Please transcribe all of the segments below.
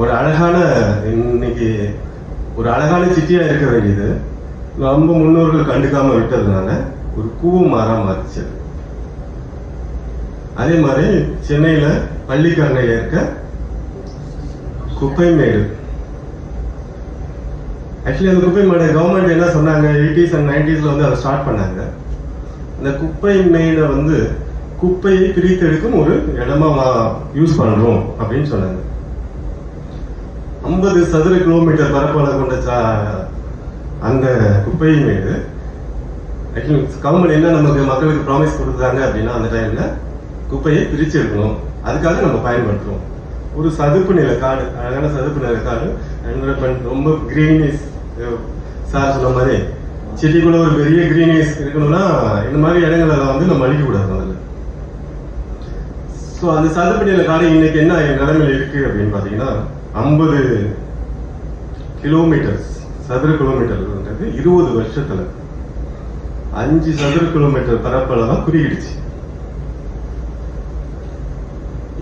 ஒரு அழகான இன்னைக்கு ஒரு அழகான சிட்டியா இருக்க வேண்டியது ரொம்ப முன்னோர்கள் கண்டுக்காம விட்டதுனால ஒரு கூவு மாறா மாறிச்சு. அதே மாதிரி சென்னையில பள்ளிக்கரணையில இருக்க குப்பை மேடு. ஆக்சுவலி அந்த குப்பை மேடை கவர்மெண்ட் என்ன சொன்னாங்க, 80s and 90s வந்து அதை ஸ்டார்ட் பண்ணாங்க. அந்த குப்பை மேடை வந்து குப்பையை பிரித்தெடுக்கும் ஒரு இடமா யூஸ் பண்றோம் அப்படின்னு சொன்னாங்க. 50 சதுர கிலோமீட்டர் பரப்பளவு கொண்ட அந்த குப்பை மேடு ஆக்சுவலி கவர்மெண்ட் என்ன நமக்கு மக்களுக்கு ப்ராமிஸ் கொடுத்தாங்க அப்படின்னா, அந்த டைம்ல குப்பையை பிரிச்சு எடுக்கணும், அதுக்காக நம்ம பயன்படுத்துறோம். ஒரு சதுப்பு நில காடு, அழகான சதுப்பு நில காடு, என்விரான்மெண்ட் ரொம்ப கிரீனிஸ். சார் சொன்ன மாதிரி செடிக்குள்ள ஒரு பெரிய கிரீனிஸ் இருக்கணும்னா இந்த மாதிரி இடங்களை வந்து நம்ம அழிக்க கூடாது முதல்ல. ஸோ அந்த சதுப்பு நில காடு இன்னைக்கு என்ன நிலைமையில இருக்கு அப்படின்னு பாத்தீங்கன்னா, 50 கிலோமீட்டர் சதுர கிலோமீட்டர்ன்றது 20 வருஷத்துல 5 சதுர கிலோமீட்டர் பரப்பளவா குறுகிடுச்சு.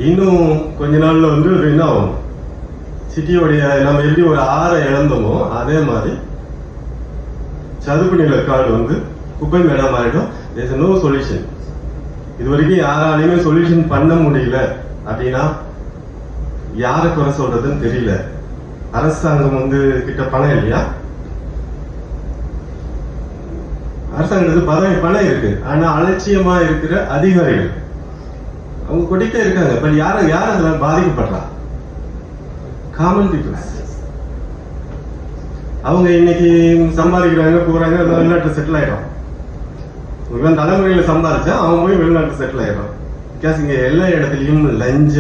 இன்னும் கொஞ்ச நாள்ல வந்து என்ன ஆகும், சிட்டியோடைய நம்ம எப்படி ஒரு ஆறை இழந்தோமோ அதே மாதிரி சதுப்பு நில காடு வந்து குப்பை மேடா மாறிடும். There's no solution. இது வரைக்கும் யாராலையுமே சொல்யூஷன் பண்ண முடியல அப்படின்னா யாரை குறை சொல்றதுன்னு தெரியல. அரசாங்கம் வந்து கிட்ட பணம் இல்லையா? அரசாங்கத்துக்கு பணம் இருக்கு, ஆனா அலட்சியமா இருக்கிற அதிகாரிகள் அவங்க கொட்டிட்டே இருக்காங்க. பட் யார் அதுல பாதிக்கப்படுறா? Common peoples. அவங்க இன்னைக்கு சம்பாதிக்கிறாங்க, போறாங்க, வெளிநாட்டு செட்டில் ஆயிடும். இவன் தலைமுறையில சம்பாதிச்சா அவன் போய் வெளிநாட்டு செட்டில் ஆயிடும். பிகாஸ் இங்க எல்லா இடத்துலயும் லஞ்சம்